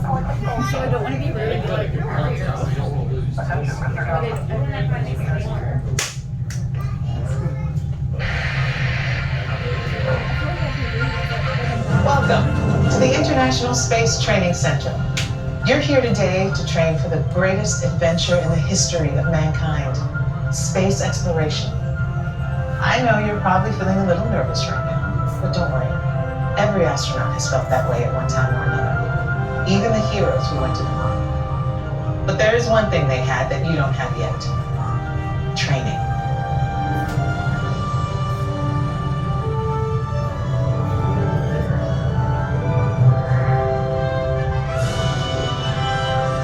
So I don't want to be rude. Welcome to the International Space Training Center. You're here today to train for the greatest adventure in the history of mankind, space exploration. I know you're probably feeling a little nervous right now, but don't worry. Every astronaut has felt that way at one time or another, even the heroes who went to the moon. But there is one thing they had that you don't have yet: training.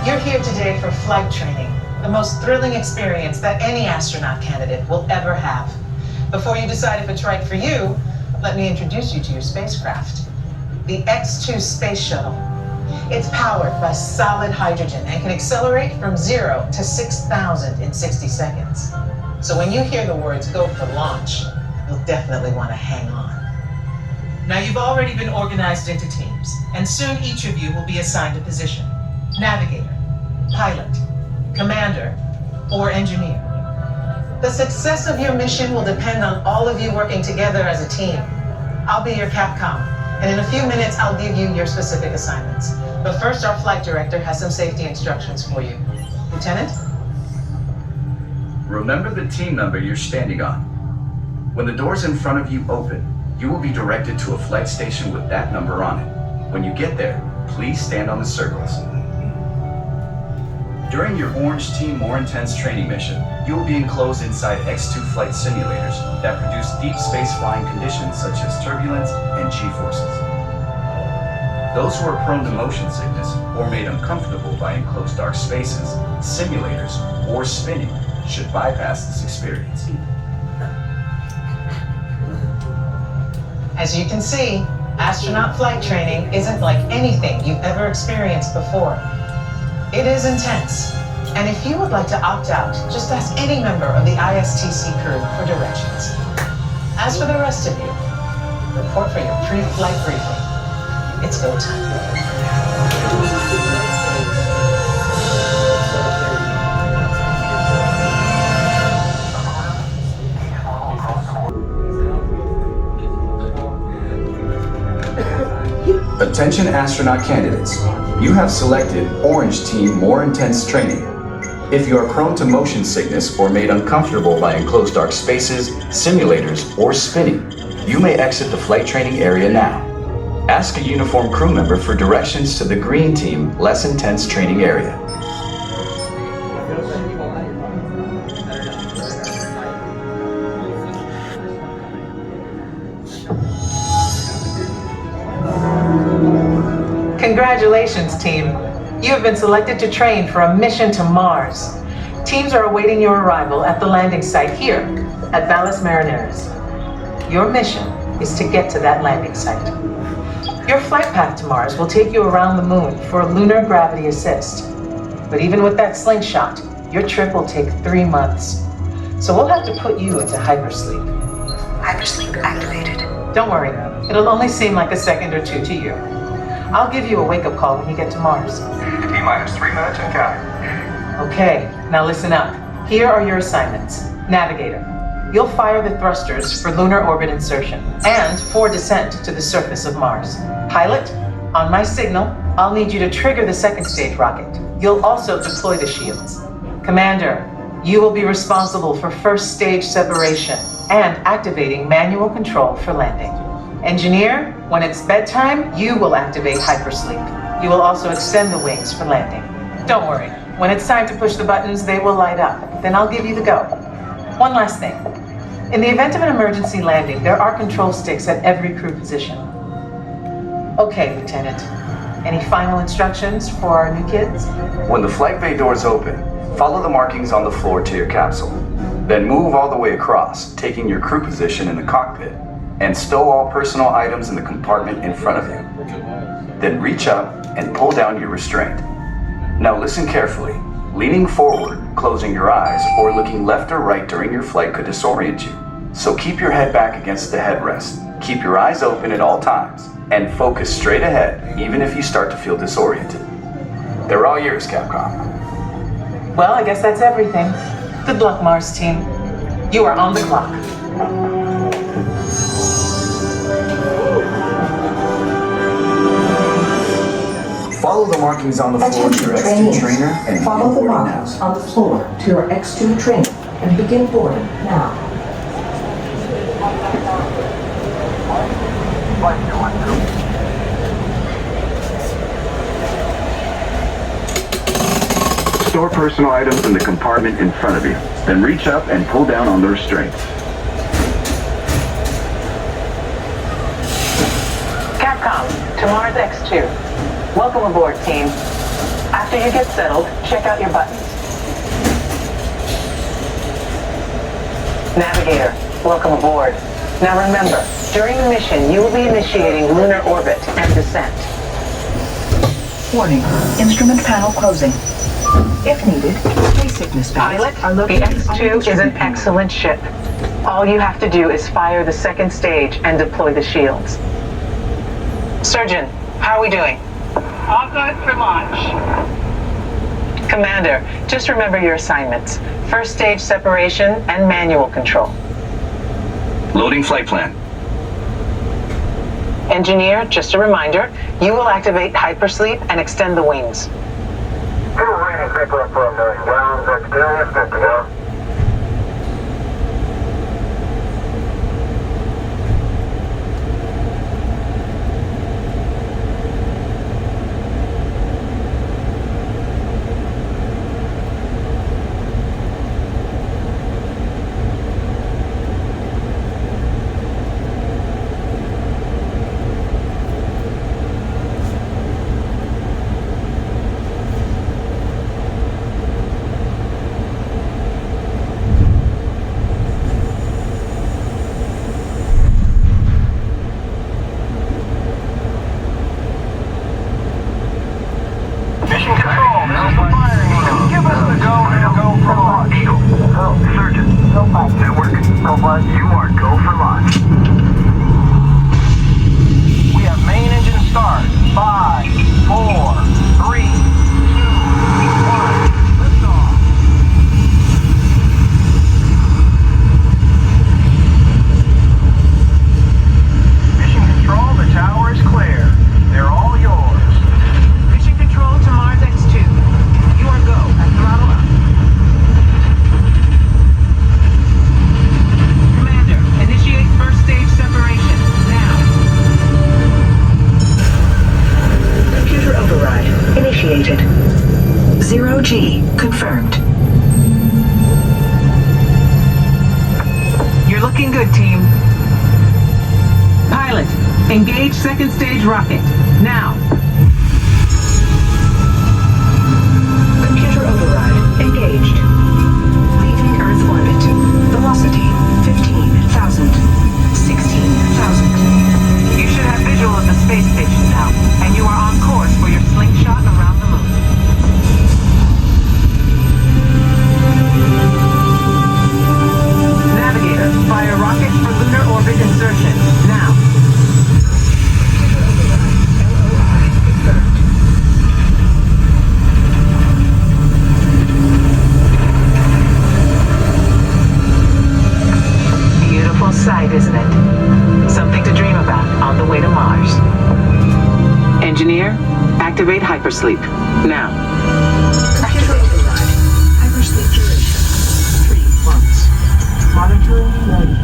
You're here today for flight training, the most thrilling experience that any astronaut candidate will ever have. Before you decide if it's right for you, let me introduce you to your spacecraft, the X-2 Space Shuttle. It's powered by solid hydrogen and can accelerate from 0 to 6,000 in 60 seconds. So when you hear the words "go for launch," you'll definitely want to hang on. Now, you've already been organized into teams, and soon each of you will be assigned a position: navigator, pilot, commander, or engineer. The success of your mission will depend on all of you working together as a team. I'll be your Capcom, and in a few minutes I'll give you your specific assignments. But first, our flight director has some safety instructions for you. Lieutenant? Remember the team number you're standing on. When the doors in front of you open, you will be directed to a flight station with that number on it. When you get there, please stand on the circles. During your Orange Team More Intense training mission, you will be enclosed inside X-2 flight simulators that produce deep space flying conditions such as turbulence and G-forces. Those who are prone to motion sickness or made uncomfortable by enclosed dark spaces, simulators, or spinning should bypass this experience. As you can see, astronaut flight training isn't like anything you've ever experienced before. It is intense, and if you would like to opt out, just ask any member of the ISTC crew for directions. As for the rest of you, report for your pre-flight briefing. It's go time. Attention astronaut candidates. You have selected Orange Team More Intense Training. If you are prone to motion sickness or made uncomfortable by enclosed dark spaces, simulators, or spinning, you may exit the flight training area now. Ask a uniformed crew member for directions to the Green Team Less Intense Training Area. Congratulations, team. You have been selected to train for a mission to Mars. Teams are awaiting your arrival at the landing site here at Valles Marineris. Your mission is to get to that landing site. Your flight path to Mars will take you around the moon for lunar gravity assist. But even with that slingshot, your trip will take 3 months. So we'll have to put you into hypersleep. Hypersleep activated. Don't worry, it'll only seem like a second or two to you. I'll give you a wake-up call when you get to Mars. T-minus 3 minutes and counting. Okay, now listen up. Here are your assignments. Navigator, you'll fire the thrusters for lunar orbit insertion and for descent to the surface of Mars. Pilot, on my signal, I'll need you to trigger the second stage rocket. You'll also deploy the shields. Commander, you will be responsible for first stage separation and activating manual control for landing. Engineer, when it's bedtime, you will activate hypersleep. You will also extend the wings for landing. Don't worry, when it's time to push the buttons, they will light up. Then I'll give you the go. One last thing. In the event of an emergency landing, there are control sticks at every crew position. Okay, Lieutenant. Any final instructions for our new kids? When the flight bay doors open, follow the markings on the floor to your capsule. Then move all the way across, taking your crew position in the cockpit, and stow all personal items in the compartment in front of you. Then reach up and pull down your restraint. Now listen carefully. Leaning forward, closing your eyes, or looking left or right during your flight could disorient you. So keep your head back against the headrest. Keep your eyes open at all times, and focus straight ahead, even if you start to feel disoriented. They're all yours, Capcom. Well, I guess that's everything. Good luck, Mars team. You are on the clock. Follow the markings on the floor to your X2 trainer and follow the begin boarding markings now. on the floor to your X2 trainer and begin boarding now. Store personal items in the compartment in front of you. Then reach up and pull down on the restraints. Capcom, to Mars X2. Welcome aboard, team. After you get settled, check out your buttons. Navigator, welcome aboard. Now remember, during the mission, you will be initiating lunar orbit and descent. Warning, instrument panel closing. If needed, space sickness bags Pilot, are the located on the X2 is an instrument panel. excellent ship. All you have to do is fire the second stage and deploy the shields. Surgeon, how are we doing? All good for launch. Commander, just remember your assignments. First stage separation and manual control. Loading flight plan. Engineer, just a reminder, you will activate hypersleep and extend the wings. Rating paper up for a million gallons. Experience, good to go. Mission control, how's the firing? Give us the go and go for launch. Surgeon, network, you are go for launch. We have main engine start. 5, 4, 3, 2, 1. Liftoff. Mission control, the tower is clear. They're all yours. Mission control to Mars X2. You are go and throttle up. Commander, initiate first stage separation now. Computer override initiated. 0G confirmed. You're looking good, team. Pilot, engage second stage rocket now. Computer override engaged. Leaving Earth orbit. Velocity 15,000. 16,000. You should have visual of the space station now, and you are on course for your slingshot around the moon. Navigator, fire rocket for lunar orbit insertion now. Beautiful sight, isn't it? Something to dream about on the way to Mars. Engineer, activate hypersleep now. Computer override. Hypersleep duration 3 months. Monitoring ready.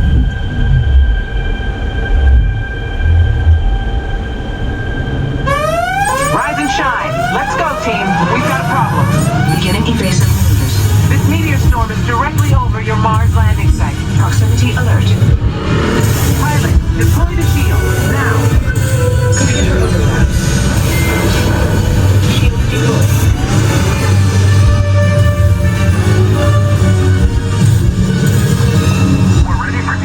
Rise and shine. Let's go, team. We've got a problem. Beginning evasive maneuvers. This meteor storm is directly over your Mars landing site. Proximity alert. Pilot, deploy the shield now. Computer override. Shield deployed. We're ready for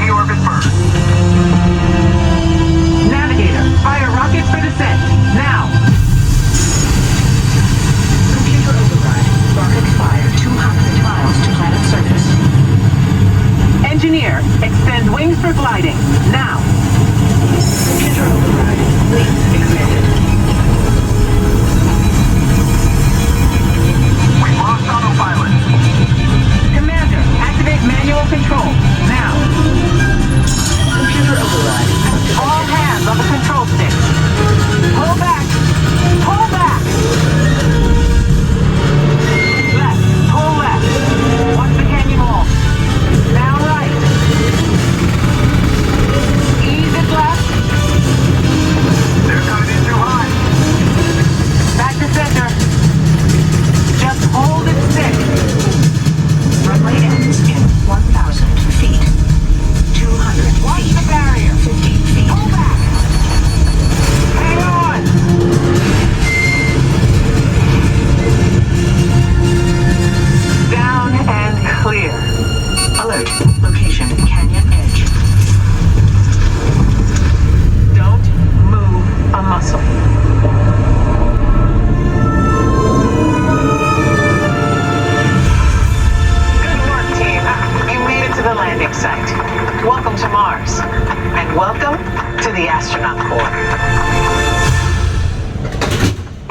astronaut core.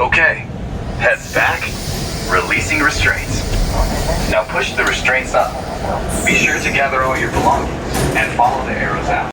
Okay, heads back, releasing restraints. Now push the restraints up. Be sure to gather all your belongings and follow the arrows out.